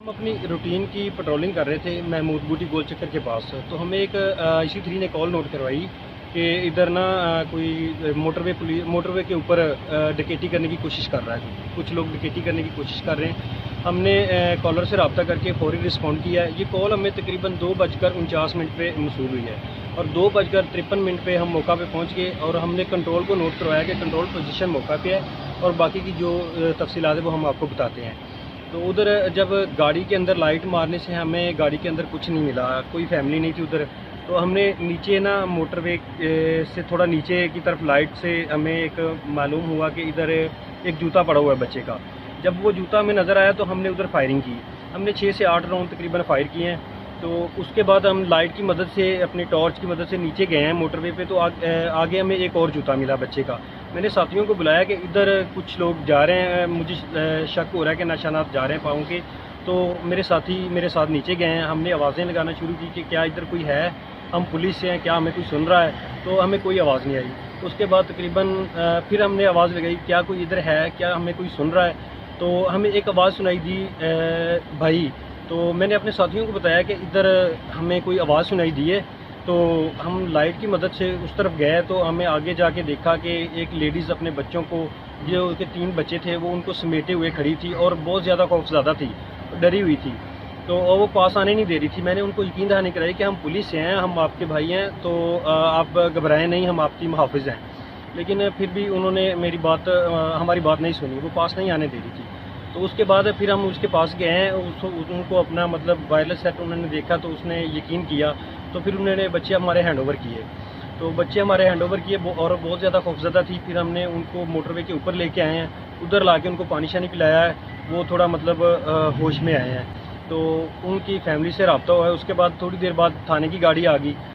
हम अपनी रूटीन की पेट्रोलिंग कर रहे थे महमूद बूटी गोल चक्कर के पास। तो हमें एक IC3 ने कॉल नोट करवाई कि इधर ना कोई मोटरवे के ऊपर डकैती करने की कोशिश कर रहा है, कुछ लोग डकैती करने की कोशिश कर रहे हैं। हमने कॉलर से रब्ता करके फौरी रिस्पॉन्ड किया है। ये कॉल हमें तकरीबन 2:49 पे मौसूल हुई है और 2:53 पे हम मौका पे पहुंच गए और हमने कंट्रोल को नोट करवाया कि कंट्रोल पोजीशन मौका पे है और बाकी की जो तफसीलात है वो हम आपको बताते हैं। तो उधर जब गाड़ी के अंदर लाइट मारने से हमें गाड़ी के अंदर कुछ नहीं मिला, कोई फैमिली नहीं थी उधर। तो हमने नीचे ना मोटरवे से थोड़ा नीचे की तरफ लाइट से हमें एक मालूम हुआ कि इधर एक जूता पड़ा हुआ है बच्चे का। जब वो जूता हमें नज़र आया तो हमने उधर फायरिंग की। हमने 6 से 8 राउंड तकरीबन फायर किए हैं। तो उसके बाद हम लाइट की मदद से, अपनी टॉर्च की मदद से नीचे गए हैं मोटरवे पे। तो आगे हमें एक और जूता मिला बच्चे का। मैंने साथियों को बुलाया कि इधर कुछ लोग जा रहे हैं, मुझे शक हो रहा है कि निशानात जा रहे हैं पाँव के। तो मेरे साथी मेरे साथ नीचे गए हैं। हमने आवाज़ें लगाना शुरू की कि क्या इधर कोई है, हम पुलिस से हैं, क्या हमें कोई सुन रहा है। तो हमें कोई आवाज़ नहीं आई। उसके बाद तकरीबन फिर हमने आवाज़ लगाई, क्या कोई इधर है, क्या हमें कोई सुन रहा है। तो हमें एक आवाज़ सुनाई दी, भाई। तो मैंने अपने साथियों को बताया कि इधर हमें कोई आवाज़ सुनाई दी है। तो हम लाइट की मदद से उस तरफ गए तो हमें आगे जाके देखा कि एक लेडीज़ अपने बच्चों को, जो उसके 3 बच्चे थे, वो उनको समेटे हुए खड़ी थी और बहुत ज़्यादा खौफज़दा थी, डरी हुई थी। तो वो पास आने नहीं दे रही थी। मैंने उनको यकीन दहानी कराई कि हम पुलिस से हैं, हम आपके भाई हैं, तो आप घबराएं नहीं, हम आपकी मुहाफ़िज़ हैं। लेकिन फिर भी उन्होंने हमारी बात नहीं सुनी, वो पास नहीं आने दे रही थी। तो उसके बाद फिर हम उसके पास गए हैं। उनको अपना मतलब वायरलेस सेट उन्होंने देखा तो उसने यकीन किया। तो फिर उन्होंने बच्चे हमारे हैंड ओवर किए। तो बच्चे हमारे हैंड ओवर किए और बहुत ज़्यादा खौफज़दा थी। फिर हमने उनको मोटरवे के ऊपर लेके आए हैं, उधर ला के उनको पानी शानी पिलाया है, वो थोड़ा मतलब होश में आए हैं। तो उनकी फैमिली से रब्ता हुआ है। उसके बाद थोड़ी देर बाद थाने की गाड़ी आ गई।